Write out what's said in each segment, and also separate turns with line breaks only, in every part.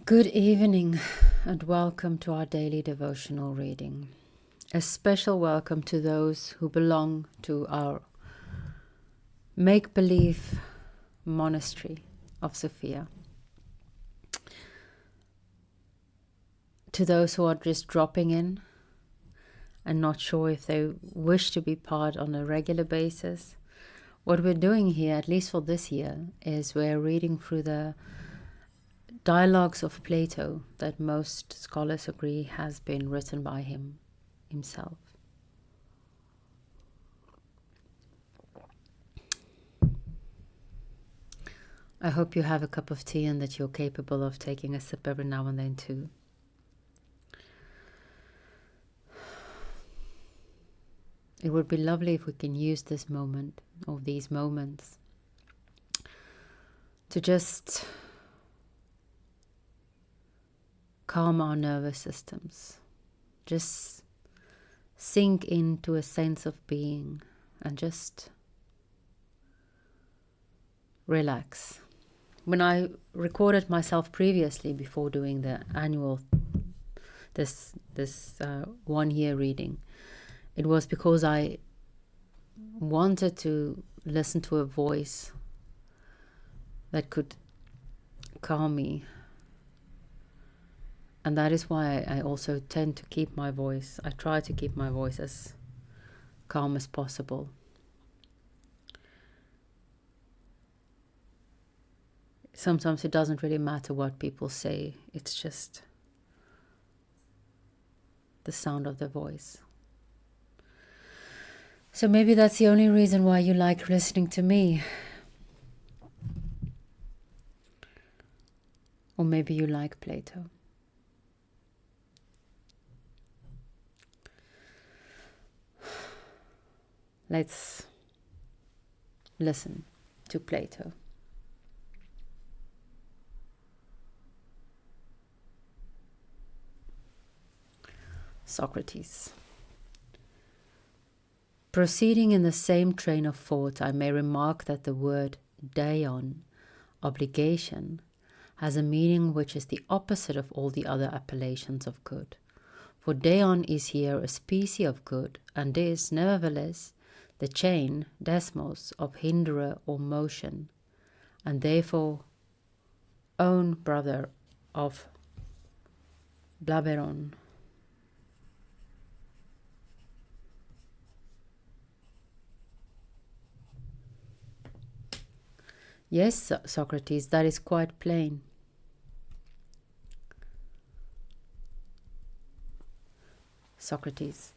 Good evening and welcome to our daily devotional reading. A special welcome to those who belong to our make-believe monastery of Sophia. To those who are just dropping in and not sure if they wish to be part on a regular basis, what we're doing here, at least for this year, is we're reading through the dialogues of Plato that most scholars agree has been written by himself. I hope you have a cup of tea and that you're capable of taking a sip every now and then too. It would be lovely if we can use this moment or these moments to just calm our nervous systems. Just sink into a sense of being and just relax. When I recorded myself previously before doing the annual this 1 year reading, it was because I wanted to listen to a voice that could calm me. And that is why I also tend to keep my voice. I try to keep my voice as calm as possible. Sometimes it doesn't really matter what people say. It's just the sound of the voice. So maybe that's the only reason why you like listening to me. Or maybe you like Plato. Let's listen to Plato. Socrates. Proceeding in the same train of thought, I may remark that the word deion, obligation, has a meaning which is the opposite of all the other appellations of good. For deion is here a species of good, and is, nevertheless, the chain, desmos, of hinderer or motion, and therefore own brother of blaberon. Yes, Socrates, that is quite plain. Socrates.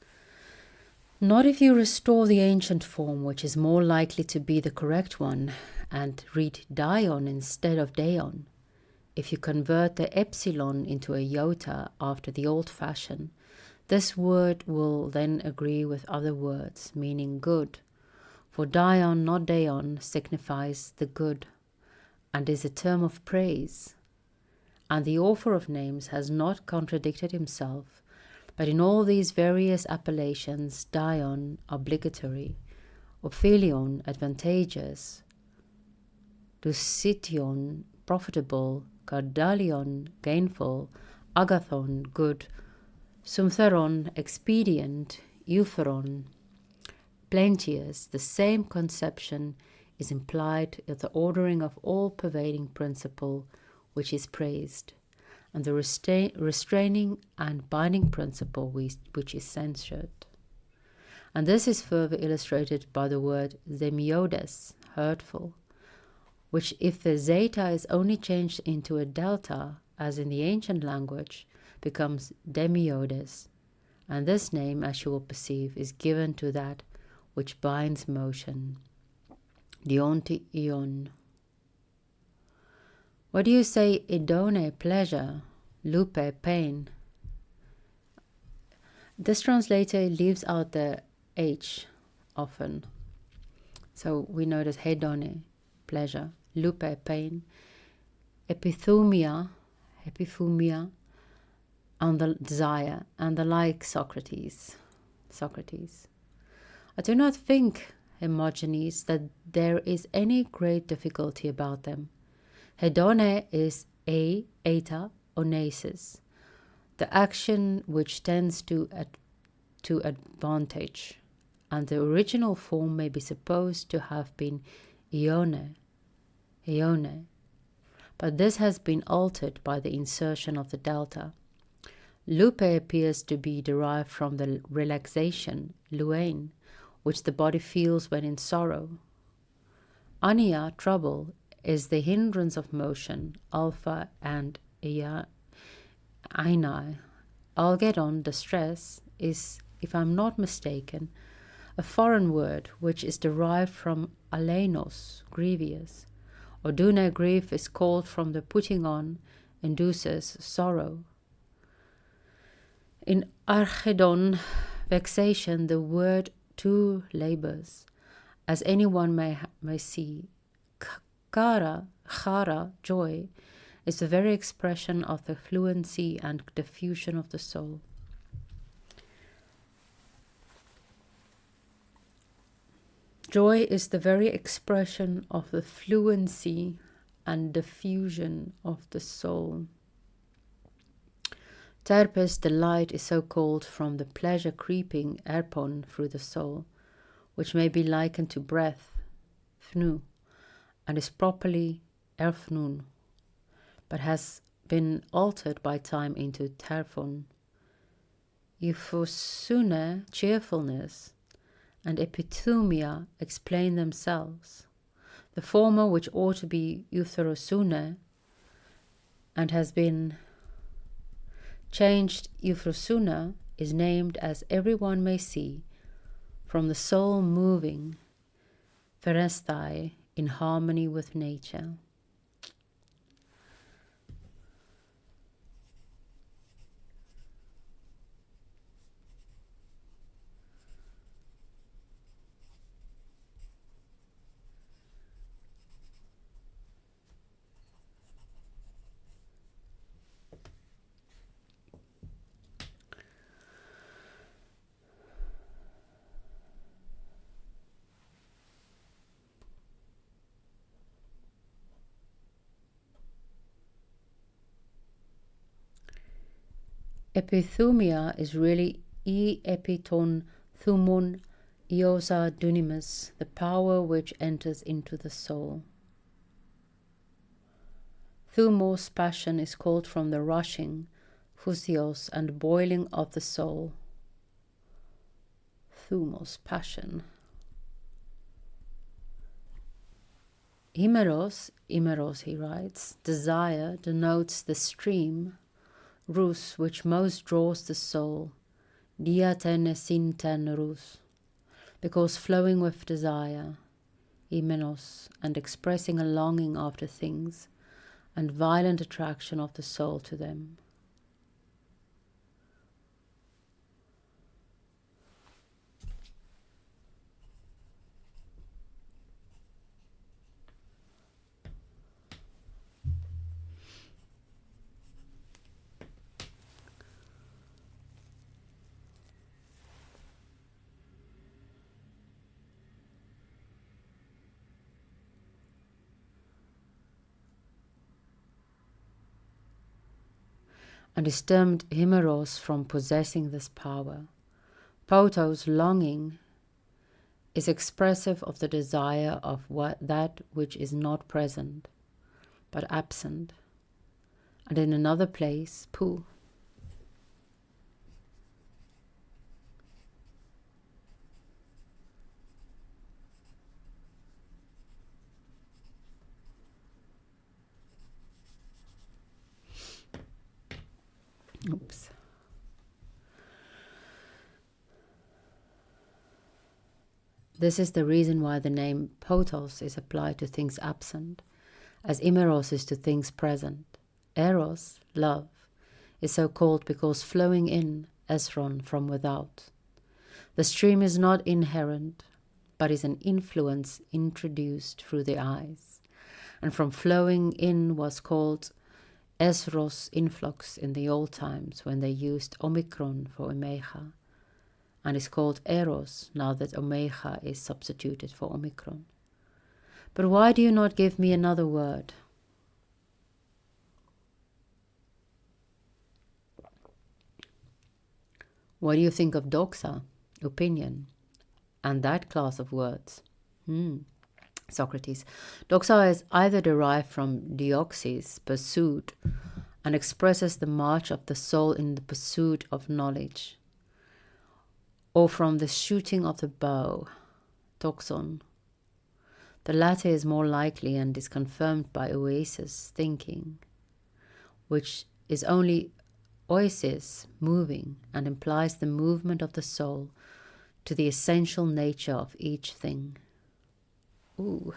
Not if you restore the ancient form, which is more likely to be the correct one, and read dion instead of deion. If you convert the epsilon into a iota after the old fashion, this word will then agree with other words, meaning good. For dion, not deion, signifies the good, and is a term of praise. And the author of names has not contradicted himself, but in all these various appellations, dion, obligatory, ophelion, advantageous, dousition, profitable, cardalion, gainful, agathon, good, sumpheron, expedient, eupheron, plenteous, the same conception is implied in the ordering of all-pervading principle which is praised, and the restraining and binding principle which is censured. And this is further illustrated by the word semiodes, hurtful, which if the zeta is only changed into a delta, as in the ancient language, becomes demiodes, and this name, as you will perceive, is given to that which binds motion. Diontion. What do you say, idone, pleasure, lupe, pain? This translator leaves out the H often. So we notice hedone, pleasure, lupe, pain, epithumia, and the desire, and the like, Socrates. I do not think, Hermogenes, that there is any great difficulty about them. Hedone is a, eta, onesis, the action which tends to advantage, and the original form may be supposed to have been ione, but this has been altered by the insertion of the delta. Lupe appears to be derived from the relaxation, luein, which the body feels when in sorrow. Ania, trouble, is the hindrance of motion, alpha, and ainai. Algedon, distress, is, if I'm not mistaken, a foreign word which is derived from aleinos, grievous. Odune, grief, is called from the putting on, induces sorrow. In archedon, vexation, the word two labors, as anyone may see. Chara, joy, is the very expression of the fluency and diffusion of the soul. Joy is the very expression of the fluency and diffusion of the soul. Terpes, delight, is so called from the pleasure creeping erpon through the soul, which may be likened to breath, fnu, and is properly erfnun, but has been altered by time into terphon. Euphosune, cheerfulness, and epithumia explain themselves. The former, which ought to be eutherosune, and has been changed euphrosuna, is named, as everyone may see, from the soul moving, pherestai, in harmony with nature. Epithumia is really e epiton thumon iosa dunamis, the power which enters into the soul. Thumos, passion, is called from the rushing, physios, and boiling of the soul. Thumos, passion. Imeros, he writes, desire, denotes the stream, rus, which most draws the soul, diaten sinten rus, because flowing with desire, imenos, and expressing a longing after things, and violent attraction of the soul to them. And is termed himeros from possessing this power. Potos, longing, is expressive of the desire of that which is not present, but absent. And in another place, pu. Oops. This is the reason why the name potos is applied to things absent, as imeros is to things present. Eros, love, is so called because flowing in, esron, from without. The stream is not inherent, but is an influence introduced through the eyes, and from flowing in was called esros influx in the old times when they used omicron for omega, and is called eros now that omega is substituted for omicron. But why do you not give me another word? What do you think of doxa, opinion, and that class of words? Socrates. Doxa is either derived from dioxis, pursuit, and expresses the march of the soul in the pursuit of knowledge, or from the shooting of the bow, toxon. The latter is more likely and is confirmed by oasis, thinking, which is only oasis, moving, and implies the movement of the soul to the essential nature of each thing. Ooh.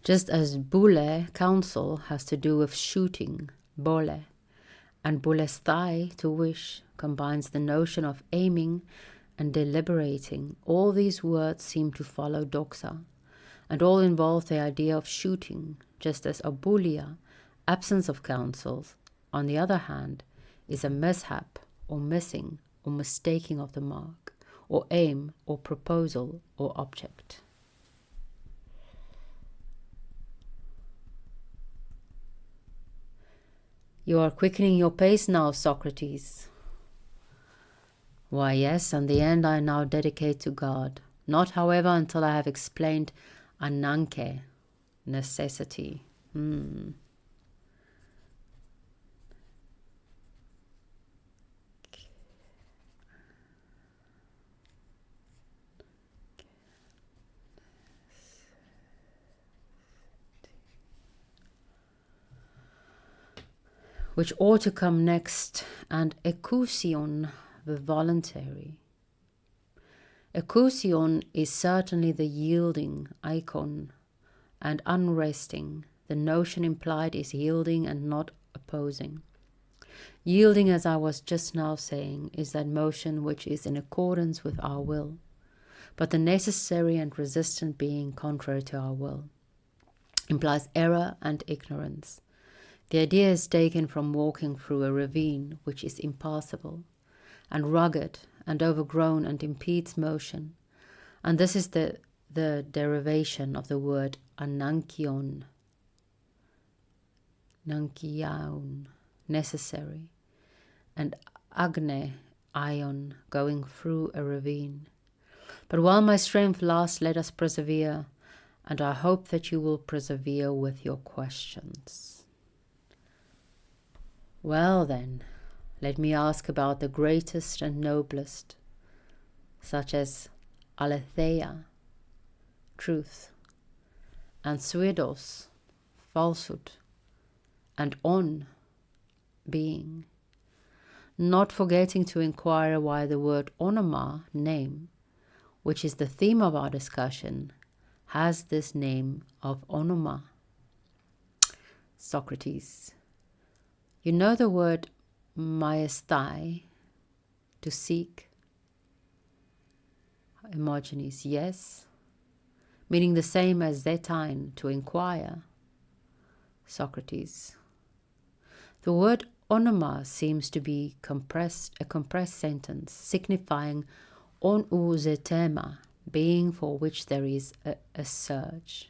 Just as boule, counsel, has to do with shooting, bole, and boulesthai, to wish, combines the notion of aiming and deliberating, all these words seem to follow doxa, and all involve the idea of shooting, just as abulia, absence of counsels, on the other hand, is a mishap, or missing, or mistaking of the mark, or aim, or proposal, or object. You are quickening your pace now, Socrates. Why, yes, and the end I now dedicate to God, not, however, until I have explained ananke, necessity. Which ought to come next, and ekousion, the voluntary. Ekousion is certainly the yielding icon, and unresting. The notion implied is yielding and not opposing. Yielding, as I was just now saying, is that motion which is in accordance with our will, but the necessary and resistant being contrary to our will implies error and ignorance. The idea is taken from walking through a ravine which is impassable and rugged and overgrown and impedes motion, and this is the derivation of the word anankion, nankiaun, necessary, and agne, ion, going through a ravine. But while my strength lasts, let us persevere, and I hope that you will persevere with your questions. Well then, let me ask about the greatest and noblest, such as aletheia, truth, and suidos, falsehood, and on, being, not forgetting to inquire why the word onoma, name, which is the theme of our discussion, has this name of onoma. Socrates. You know the word maestai, to seek? Hermogenes, yes. Meaning the same as zetain, to inquire. Socrates. The word onoma seems to be a compressed sentence, signifying on u zetema, being for which there is a search.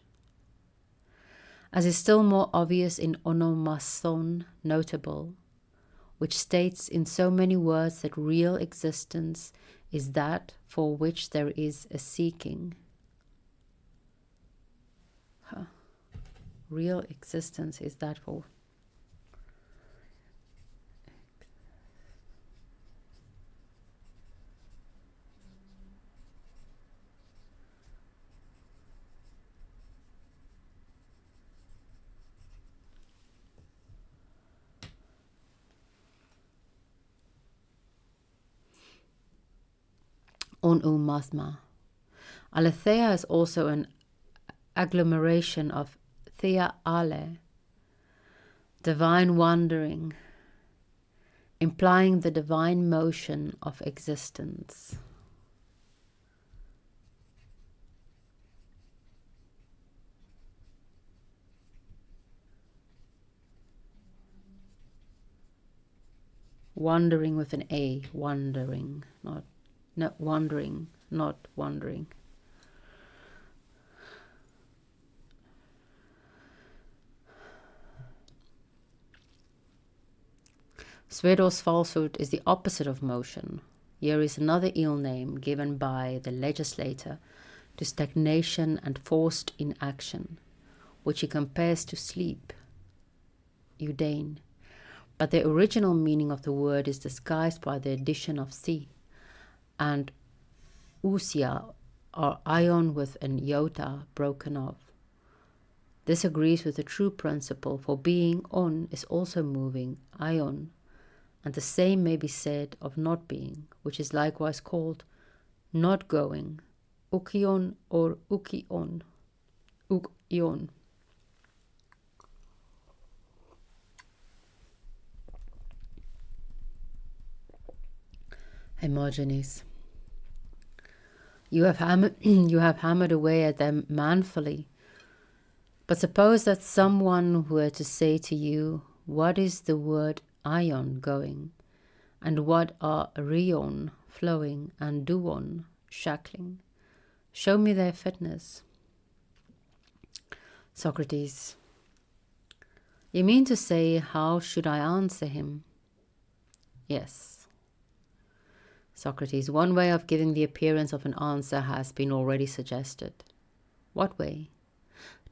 As is still more obvious in onomason, notable, which states in so many words that real existence is that for which there is a seeking. Real existence is that for... on umasma. Aletheia is also an agglomeration of thea ale, divine wandering, implying the divine motion of existence. Wandering with an A. Wandering, not wandering, not wandering. Swedos falsehood is the opposite of motion. Here is another ill name given by the legislator to stagnation and forced inaction, which he compares to sleep, eudain. But the original meaning of the word is disguised by the addition of si and ousia, or ion with an iota broken off. This agrees with the true principle, for being on is also moving, ion, and the same may be said of not being, which is likewise called not going, ukion or ukion, ukion. Hermogenes. You have hammered away at them manfully. But suppose that someone were to say to you, what is the word ion going, and what are rheon flowing and duon shackling? Show me their fitness. Socrates. You mean to say, how should I answer him? Yes. Socrates. One way of giving the appearance of an answer has been already suggested. What way?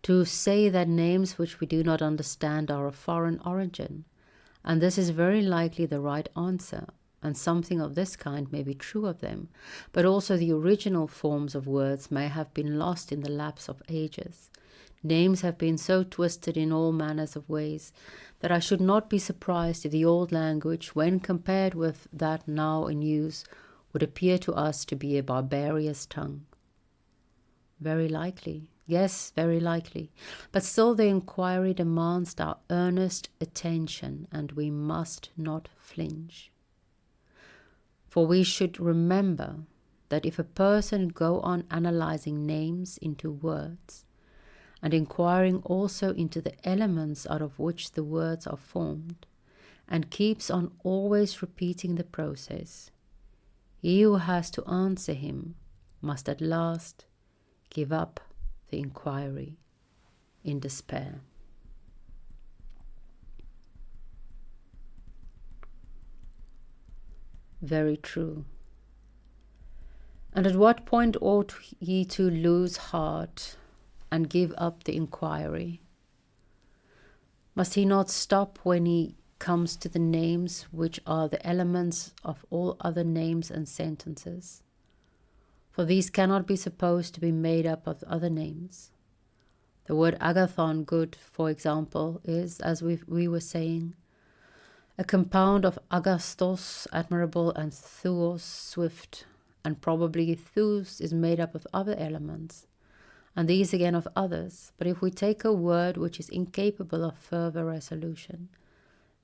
To say that names which we do not understand are of foreign origin, and this is very likely the right answer, and something of this kind may be true of them, but also the original forms of words may have been lost in the lapse of ages. Names have been so twisted in all manners of ways that I should not be surprised if the old language, when compared with that now in use, would appear to us to be a barbarous tongue. Very likely. Yes, very likely. But still the inquiry demands our earnest attention, and we must not flinch. For we should remember that if a person go on analyzing names into words, and inquiring also into the elements out of which the words are formed, and keeps on always repeating the process, he who has to answer him must at last give up the inquiry in despair. Very true. And at what point ought he to lose heart and give up the inquiry? Must he not stop when he comes to the names which are the elements of all other names and sentences? For these cannot be supposed to be made up of other names. The word agathon, good, for example, is, as we were saying, a compound of agastos, admirable, and thuos, swift, and probably thous is made up of other elements, and these again of others. But if we take a word which is incapable of further resolution,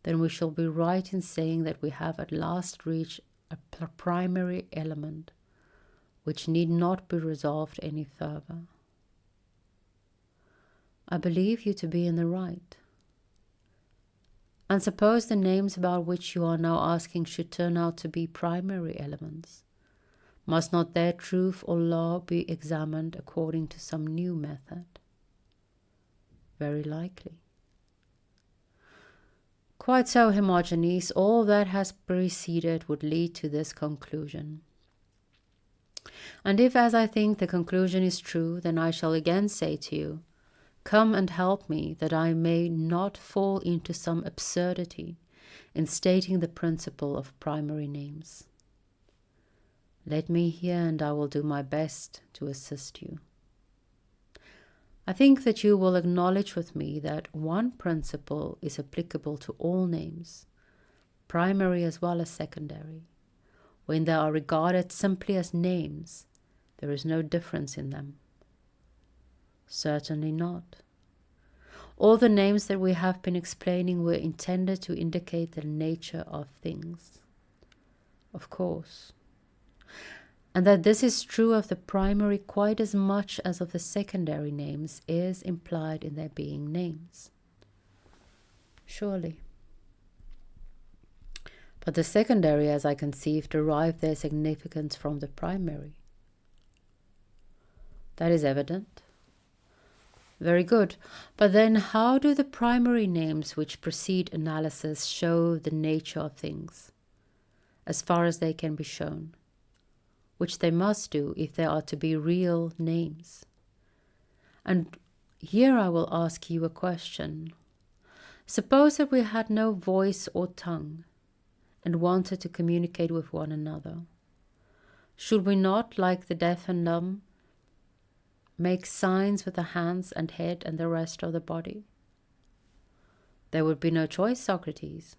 then we shall be right in saying that we have at last reached a primary element, which need not be resolved any further. I believe you to be in the right. And suppose the names about which you are now asking should turn out to be primary elements. Must not their truth or law be examined according to some new method? Very likely. Quite so, Hermogenes. All that has preceded would lead to this conclusion. And if, as I think, the conclusion is true, then I shall again say to you, come and help me, that I may not fall into some absurdity in stating the principle of primary names. Let me hear, and I will do my best to assist you. I think that you will acknowledge with me that one principle is applicable to all names, primary as well as secondary. When they are regarded simply as names, there is no difference in them. Certainly not. All the names that we have been explaining were intended to indicate the nature of things. Of course. And that this is true of the primary quite as much as of the secondary names is implied in their being names. Surely. But the secondary, as I conceive, derive their significance from the primary. That is evident. Very good. But then how do the primary names which precede analysis show the nature of things, as far as they can be shown, which they must do if they are to be real names? And here I will ask you a question. Suppose that we had no voice or tongue and wanted to communicate with one another. Should we not, like the deaf and dumb, make signs with the hands and head and the rest of the body? There would be no choice, Socrates.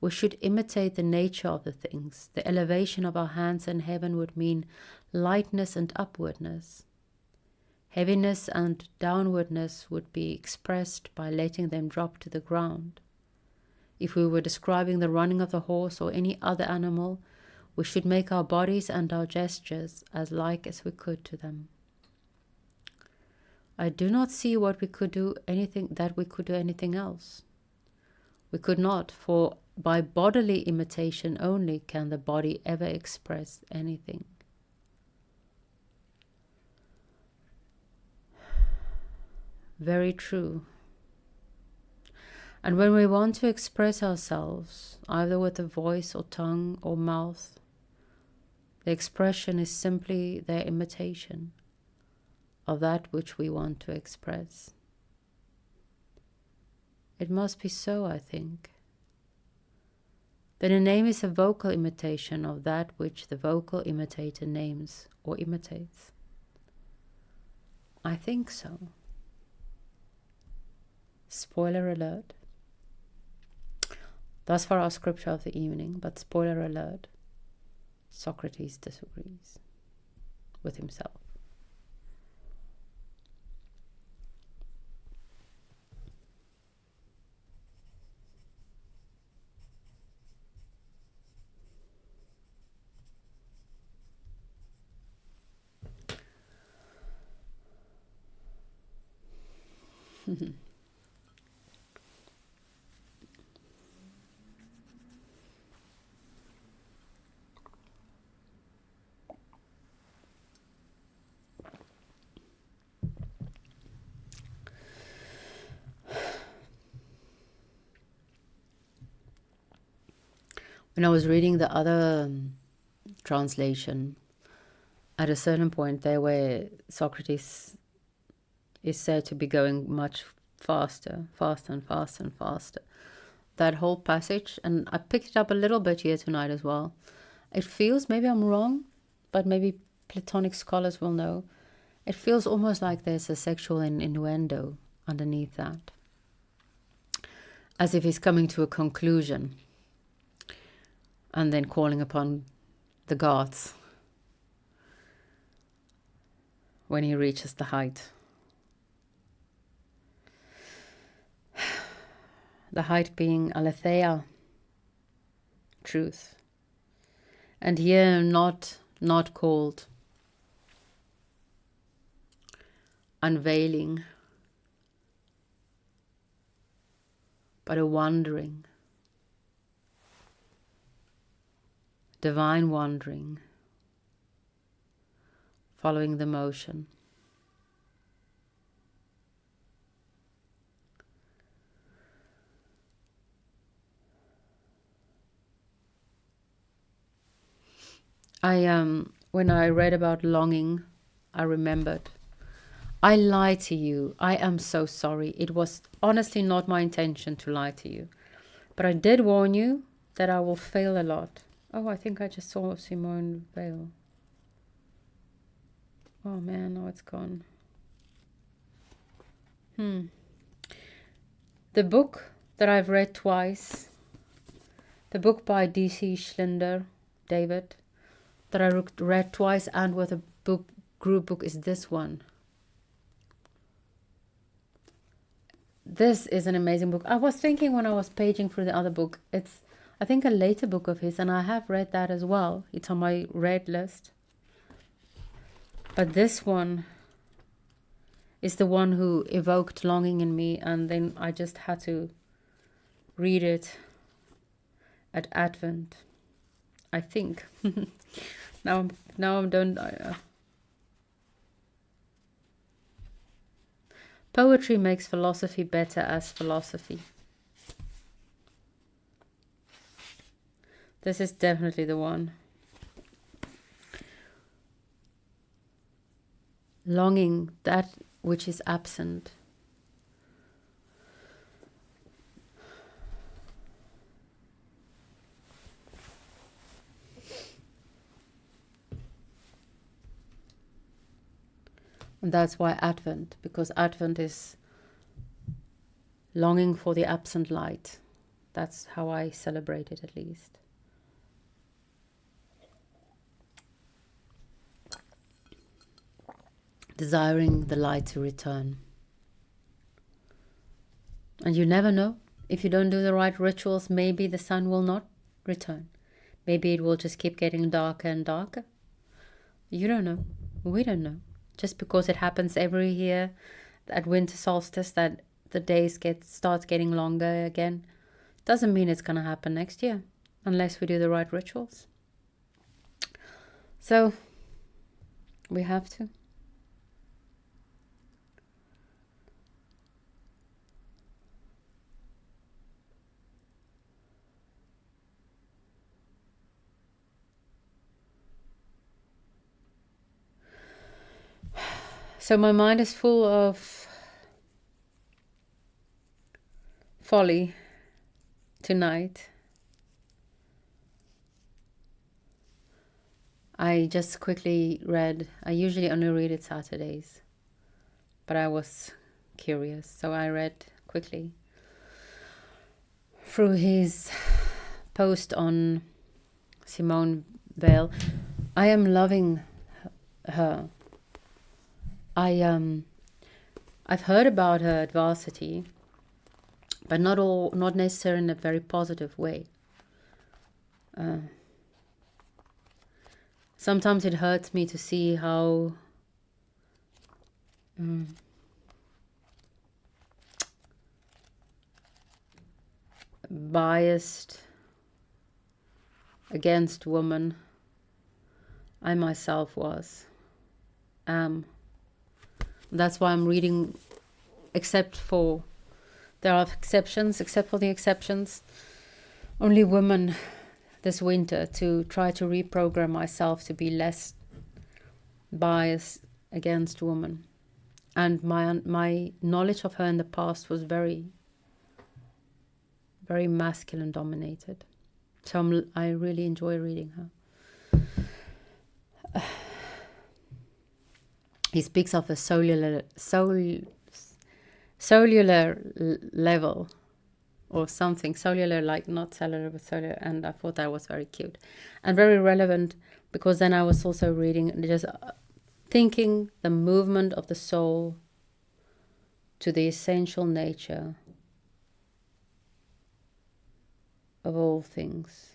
We should imitate the nature of the things. The elevation of our hands in heaven would mean lightness and upwardness. Heaviness and downwardness would be expressed by letting them drop to the ground. If we were describing the running of the horse or any other animal, we should make our bodies and our gestures as like as we could to them. I do not see what we could do anything else. We could not, for by bodily imitation only can the body ever express anything. Very true. And when we want to express ourselves, either with a voice or tongue or mouth, the expression is simply their imitation of that which we want to express. It must be so, I think. Then a name is a vocal imitation of that which the vocal imitator names or imitates. I think so. Spoiler alert. Thus far our scripture of the evening, but spoiler alert, Socrates disagrees with himself. When I was reading the other translation, at a certain point there where Socrates is said to be going much faster and faster. That whole passage, and I picked it up a little bit here tonight as well. It feels, maybe I'm wrong, but maybe Platonic scholars will know, it feels almost like there's a sexual innuendo underneath that. As if he's coming to a conclusion and then calling upon the gods when he reaches the height. The height being aletheia, truth. And here not called unveiling, but a wandering, divine wandering, following the motion. When I read about longing, I remembered, I lied to you. I am so sorry. It was honestly not my intention to lie to you. But I did warn you that I will fail a lot. Oh, I think I just saw Simone Weil. Oh man, now it's gone. The book that I've read twice, the book by D.C. Schlinder, David, that I read twice and with a group book is this one. This is an amazing book. I was thinking when I was paging through the other book, it's, I think, a later book of his, and I have read that as well. It's on my read list. But this one is the one who evoked longing in me, and then I just had to read it at Advent, I think. now I'm done. Poetry makes philosophy better as philosophy. This is definitely the one. Longing that which is absent. And that's why Advent, because Advent is longing for the absent light. That's how I celebrate it, at least. Desiring the light to return. And you never know. If you don't do the right rituals, maybe the sun will not return. Maybe it will just keep getting darker and darker. You don't know. We don't know. Just because it happens every year at winter solstice that the days starts getting longer again, doesn't mean it's going to happen next year, unless we do the right rituals. So we have to. So my mind is full of folly tonight. I just quickly read, I usually only read it Saturdays, but I was curious, so I read quickly through his post on Simone Weil. I am loving her. I've heard about her at varsity, but not necessarily in a very positive way. Sometimes it hurts me to see how biased against women I myself am. That's why I'm reading, except for the exceptions, only women this winter, to try to reprogram myself to be less biased against women. And my knowledge of her in the past was very, very masculine dominated. So I really enjoy reading her. He speaks of a cellular level or something, cellular, like not cellular but cellular, and I thought that was very cute and very relevant, because then I was also reading, just thinking the movement of the soul to the essential nature of all things.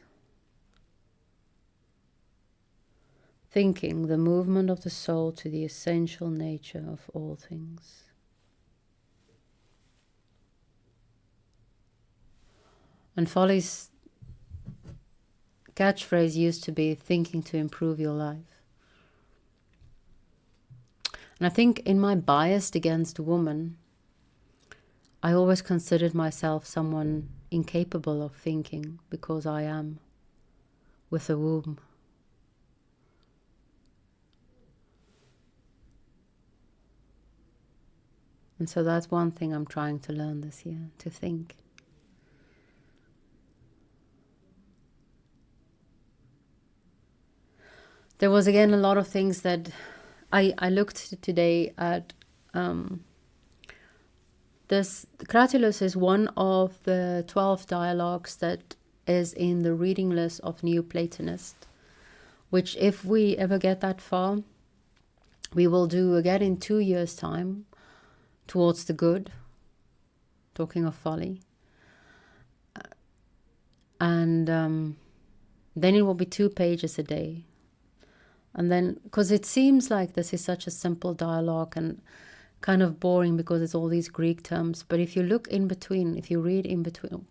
Thinking the movement of the soul to the essential nature of all things. And Folly's catchphrase used to be thinking to improve your life. And I think in my bias against women, I always considered myself someone incapable of thinking, because I am with a womb. And so that's one thing I'm trying to learn this year, to think. There was again a lot of things that I looked today at. This Cratylus is one of the 12 dialogues that is in the reading list of New Platonist, which if we ever get that far, we will do again in 2 years' time, towards the good, talking of folly. And then it will be 2 pages a day. And then, because it seems like this is such a simple dialogue and kind of boring because it's all these Greek terms. But if you look in between, if you read in between,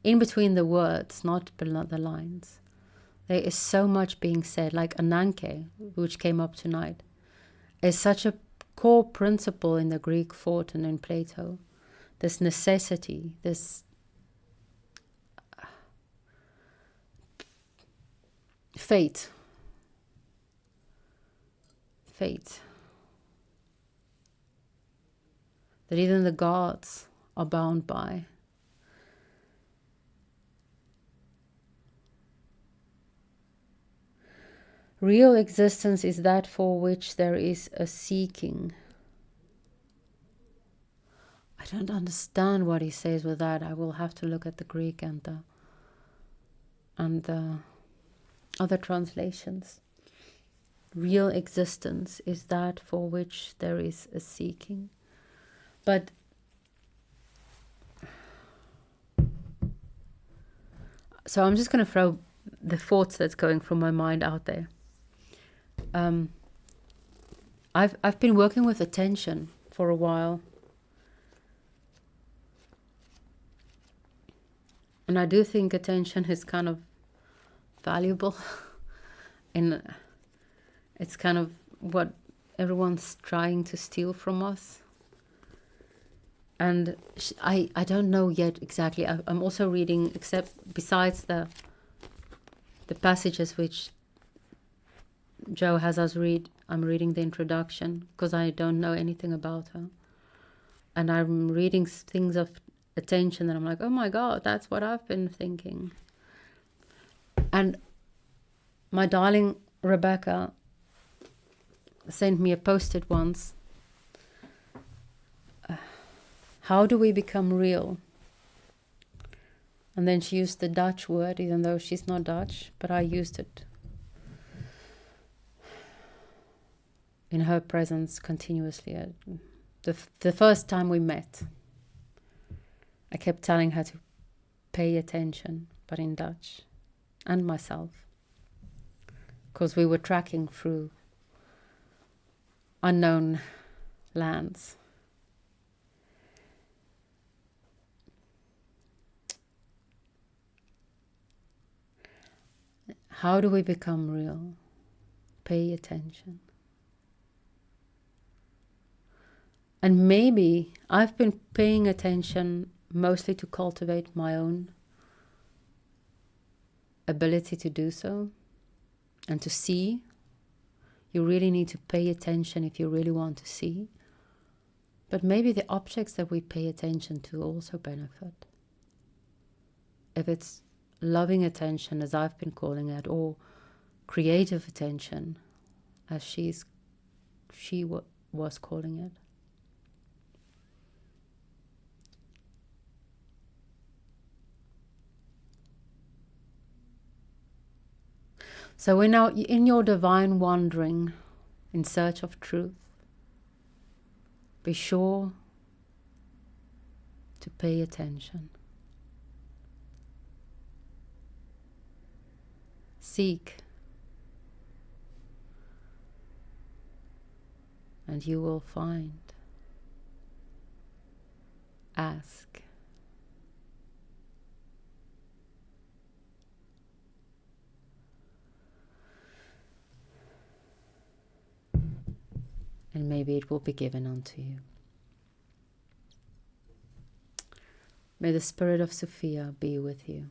in between the words, not below the lines. There is so much being said, like ananke, which came up tonight, is such a core principle in the Greek thought and in Plato. This necessity, this fate that even the gods are bound by. Real existence is that for which there is a seeking. I don't understand what he says with that. I will have to look at the Greek and the other translations. Real existence is that for which there is a seeking. But so I'm just going to throw the thoughts that's going from my mind out there. I've been working with attention for a while, and I do think attention is kind of valuable, and it's kind of what everyone's trying to steal from us. And I don't know yet exactly. I'm also reading, except besides the passages which Joe has us read, I'm reading the introduction because I don't know anything about her. And I'm reading things of attention and I'm like, oh my God, that's what I've been thinking. And my darling Rebecca sent me a post-it once. How do we become real? And then she used the Dutch word, even though she's not Dutch, but I used it in her presence continuously. The first time we met, I kept telling her to pay attention, but in Dutch, and myself, because we were tracking through unknown lands. How do we become real? Pay attention. And maybe I've been paying attention mostly to cultivate my own ability to do so and to see. You really need to pay attention if you really want to see. But maybe the objects that we pay attention to also benefit. If it's loving attention, as I've been calling it, or creative attention, as she was calling it. So we're now in your divine wandering in search of truth. Be sure to pay attention. Seek, and you will find. Ask. And maybe it will be given unto you. May the spirit of Sophia be with you.